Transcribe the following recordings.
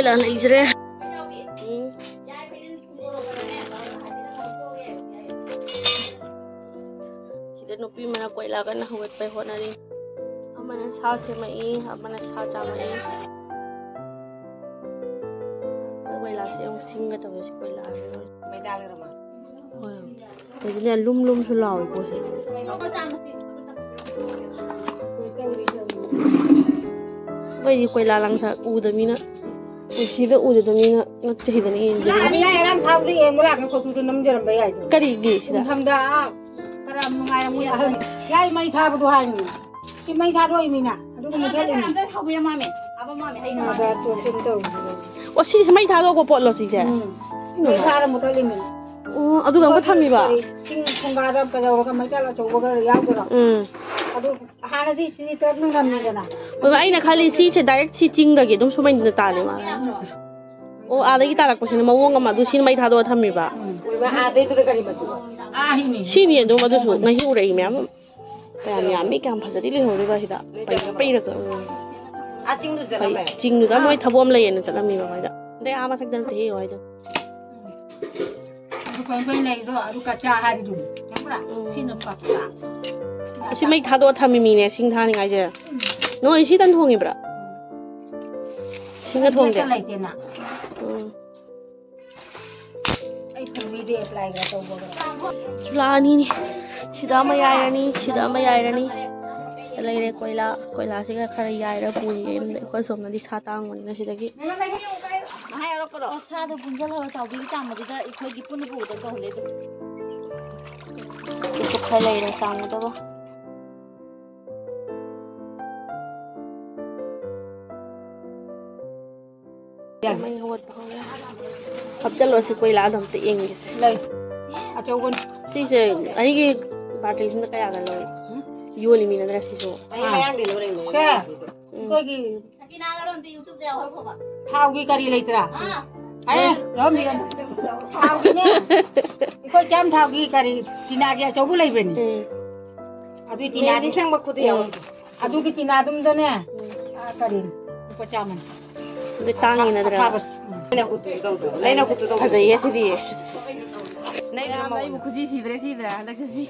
koila na isre. Sida nupi mana koila kan na huwet pa ho na rin. Amana sa se mai, amana sa cha mai. Koila se yung singa to si koila. May dali ra ma. Hoy. Pwede lum su law po se. Vậy quay la lăng sa u da mina si da u da mina nó chỉ da ni je ni ya ram thau ri em la ko tu nam je ram bai ai ka ri gi si da tham da ka ram ngai ram ya han yai mai tha bu hai ni ki mai tha doi mina adu ko mo thai ni da thau bi ma me aba ma me hai na da to sim to o si mai tha do ko pot lo si je mai tha ra mo thai li min adu ga ma tham mi ba king thong ga ra ka lo ka mai ta la chou ga ya ko ra adu hana ji si tar nu ram ni jana oi ai na khali si che direct si ching da ge dum sumai na ta le ma o a da gi ta la ko sin ma wong ma du sin mai tha do tham mi ba oi ba a de du ka ri ma chu a hi ni si ni do ma du su ngai hu re me am ka ya mi kam pha sa di le ho re ba hi da pai ra ka a ching du jala mai ching du da moi thabom le yen cha la mi ba mai da de a ma thak dan te hoi da du ko pai le ro ru ka cha ha ri du ya bra sin no pa ta si mai tha do tham mi ne sing tha ni ngai je no si dan thong ibra singa thong de lai te na ai thong mi de apply ga to bo chula ni ni sida ma yai ra ni lai re koila se ga khara yai ra pu ni em de ko som na di sa tang ni na sida gi hai ro ko ro sa do bunjal ho ta bi ta ma di da ikoi gi pun bu da ko le do ko khai lai ra sang da ba mai hot hab chalo si koila dam te eng gi se lai a chau gon si se ai gi battery sun ka ya ga loi yoli mi na dra si so ai mai ang de lo reng se ko gi kina ga ron ti youtube de ho ba thau gi kari lai tra ai ro mi ran thau gi ne ko jam thau gi kari tina gi chau bu lai be ni adu tina di sang ba khu de yaw adu gi tina dum da ne a kari ko chaman de tangi na dra Laina kutu do hazai ya sidi nai da mai bu kuji sidra dak si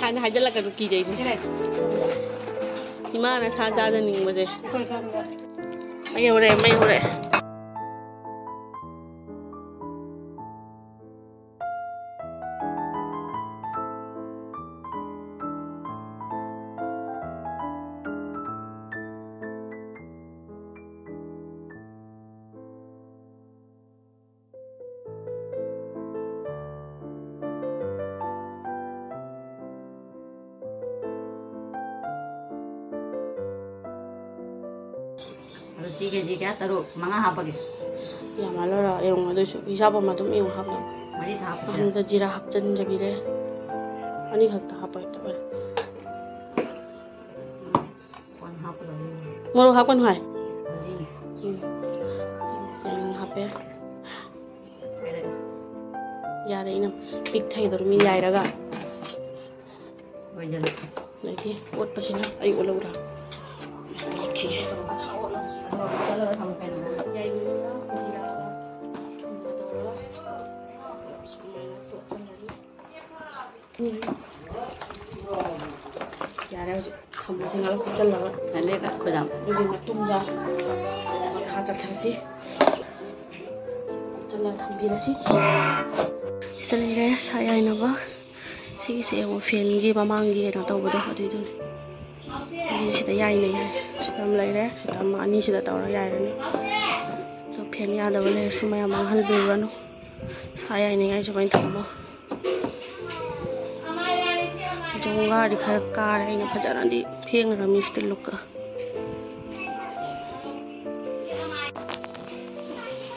han hajala ka ki jai ni imana sa ja da ning ma je mai hore Si ke ji ka taru manga ha page ya malo ra yung adu su isa pa ma dum yung hap na mari tha pa da jira hap chen jabi re ani khak ta hap ta ba kon ha pa moro hap kon hai ni yang hap ya re ina pik thai dor mi yai ra ga bai jana lai thi ot pa sina ai olo ra ki chalo tham pen yai ni na jira ya ra tham sing ala ku chal la ale ka ko jam ni ma tum ja kha ta thar si chal la tham bi ra si sale re saya ina ba si se mo fen gi ba mang gi na to ba do adu du ni si da yai nei sitam lai re sitam ani si da taw ra yai re ni so fen ya da ba le su ma ya mang hal be ra no saya ini ngai so kain tham ba jonga di khar ka re ina phajara di pheng ra mi stil luk ka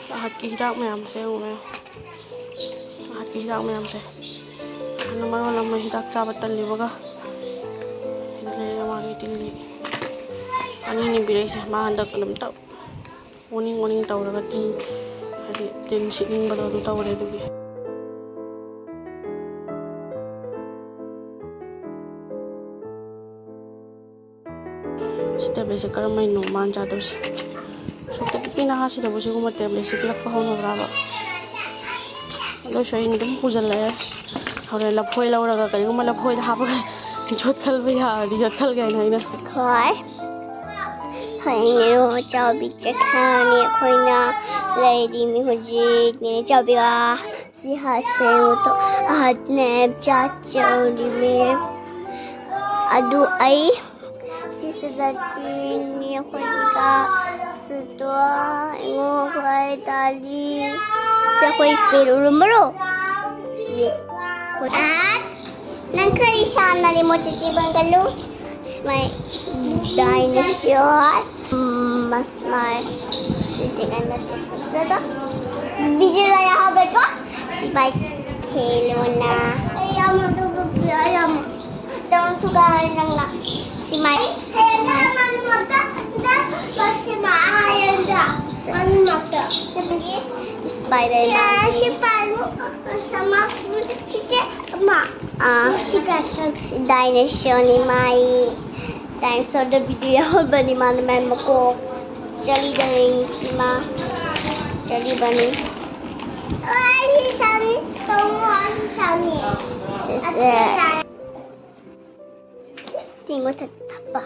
sahat ki hidak mayam se me sahat ki hidak mayam se ano man wala may hidak sa batal li baga dale ma gi tingli ani ni birai se ma handak alam ta warning taw ra tin hadi tin sing ba do taw re du gi ꯁꯤ ꯇꯦꯕ꯭ꯂꯦꯠꯁꯦ ꯀꯔꯝꯍꯥꯏꯅꯣ ꯃꯥꯅ ꯆꯥꯗꯣꯏꯁꯦ ꯁꯨꯛꯇ ꯄꯤꯛꯄꯤ ꯅꯍꯥꯁꯤꯗꯕꯨ ꯁꯤꯒꯨꯝꯕ ꯇꯦꯕ꯭ꯂꯦꯠꯁꯦ ꯄꯤꯔꯛꯄ ꯍꯧꯅꯕ꯭ꯔꯕ ꯑꯗꯨꯁꯨ ꯑꯩꯅ ꯑꯗꯨꯝ ꯄꯨꯁꯤꯜꯂꯛꯑꯦ ꯍꯣꯔꯦꯟ ꯂꯐꯣꯏ ꯂꯧꯔꯒ ꯀꯔꯤꯒꯨꯝꯕ ꯂꯐꯣꯏꯗ ꯍꯥꯞꯄꯒ ꯌꯣꯠꯈꯠꯕ ꯌꯥꯔꯗꯤ ꯌꯣꯠꯈꯠꯒꯦ ꯍꯥꯏꯅ ꯑꯩꯅ ꯈꯣꯏ ꯍꯌꯦꯡ ꯆꯥꯎꯕꯤ ꯆꯠꯈ꯭ꯔꯅꯤ ꯑꯩꯈꯣꯏꯅ ꯂꯩꯔꯤ ꯃꯤ ꯍꯧꯖꯤꯛ ꯅꯦꯅꯦ ꯆꯥꯎꯕꯤꯒ ꯁꯤ ꯍꯥꯁꯦꯡꯗꯣ ꯑꯍꯠꯅꯦ ꯆꯥꯆꯧꯔꯤꯃꯦ ꯑꯗꯨ ꯑꯩ ꯁꯤꯁꯤꯗ ꯇꯤꯅꯤ ꯑꯩꯈꯣꯏꯒ ꯁꯤꯗꯣ ꯑꯩꯉꯣꯟꯈꯣꯏ ꯇꯥꯂꯤ ꯁꯤ ꯑꯩꯈꯣꯏ ꯄꯦꯔꯨꯔꯨꯝꯕꯔꯣ nang Krishan na remote tibang kalu my dinosaur mas my sitingan na to video la ya habe ko si bike khelo na ayam to ayam down to gahan lang na si my man mata da si maayan da man mata sige Spider-Man si Palu sama kita ma si dinosaur ni mai dinosaur da video bani man mai mako chali garing si ma chali bani ai si sami kamu si sami sese tinggal tetap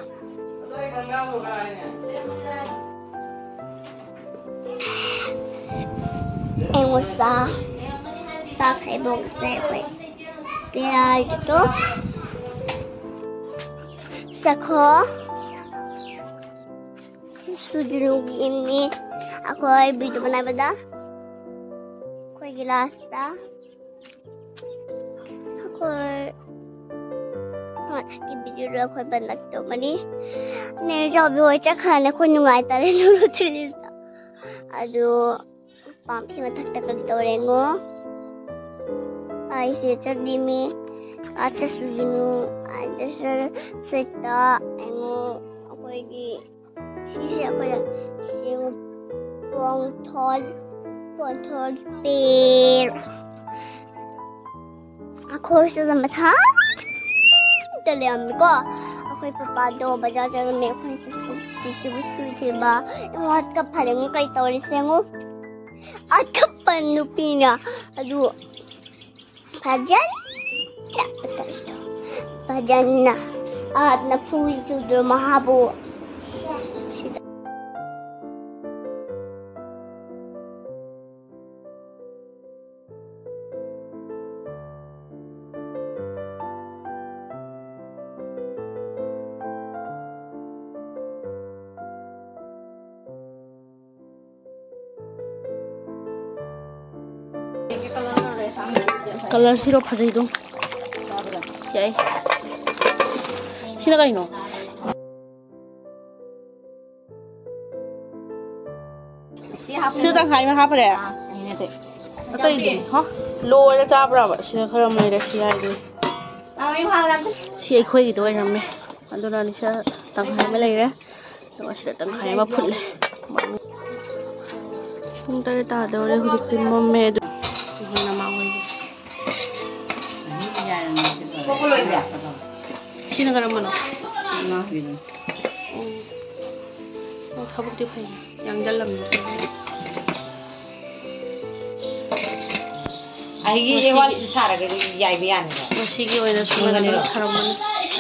em một sa thấy bông xe vậy cái itu sa ko sudah ini aku video mana beda aku gelas dah aku mati video aku banyak tu mani nih jawab wajah kan aku nungai tarik nuru tulis aduh pampi matak takal torengo ai se chadimi ata sujinu ada seta engo akoigi sisi akoya sing pong thol per ako sa matha daliam ko akoy papa do bajar jar me khoi chichu chui ba wat ka phaleng kai tori sengo Atapan nupina adu pajan ya betul itu pajan na at na pui sudah mahabu color siro phajai dong yai sina kai no sida tang khai ma ha pare atai di ha lo la cha bra ba sida khara mai ra si ai di si ai khoi gi do ram me aduna ni sa tang khai ma lai re to sida tang khai ma phut le pung tare ta do re hujik tin mom me du na ma hoi sino ka naman tabuk di pay yang dalam ay iwan si Sara ke yai bian sige oy na suman na haraman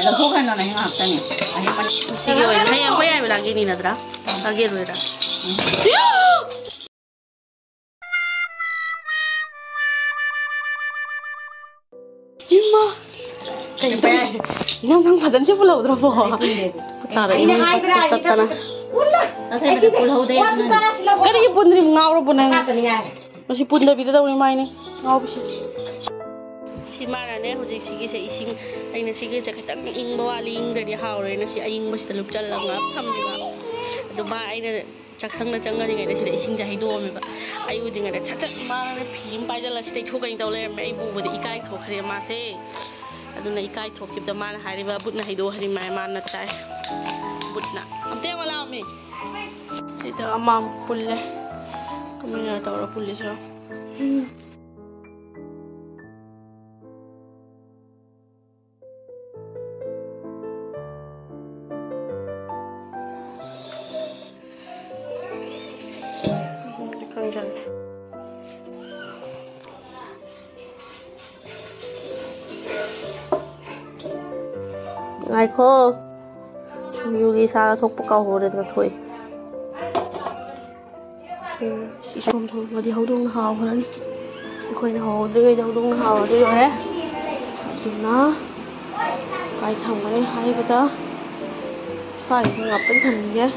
ano ko kan na hinga hapta ni ay pa sige oy hay ang koy ay lagi ni nadra lagi ro ra Ima Nang badan siya pulau drabo. Tara ini tatana. Kasi pulau day Kani ipon rin ngawro po nang. Masih pun da bida daw ni mai ni. Ngaw po siya. Si Mara ne hujik sige sa ising ay na sige sa kitang ing bawaling dari hawre na si aying mas talup chal lang ngap tham di ba. Ado ba ay na chakhang na changal ni ngai sida ising jahi do mi ba. Ayu di ngai cha cha Mara ne phim pai jala stay thokai daw le mai bu bodi ikai thokhre ma se. aduna ikai thokibda man hariba butna hido hari mai man na tai butna amte wala me sida amam pulle kamina tawra pulle so चले ngài chung yugi sa thok pa kaw hore da thoi si som thong ma di hodong haw han khoi na ho de dau dong haw de yo he na kai thang ma ni hai ba da phải ngập tinh thần nhé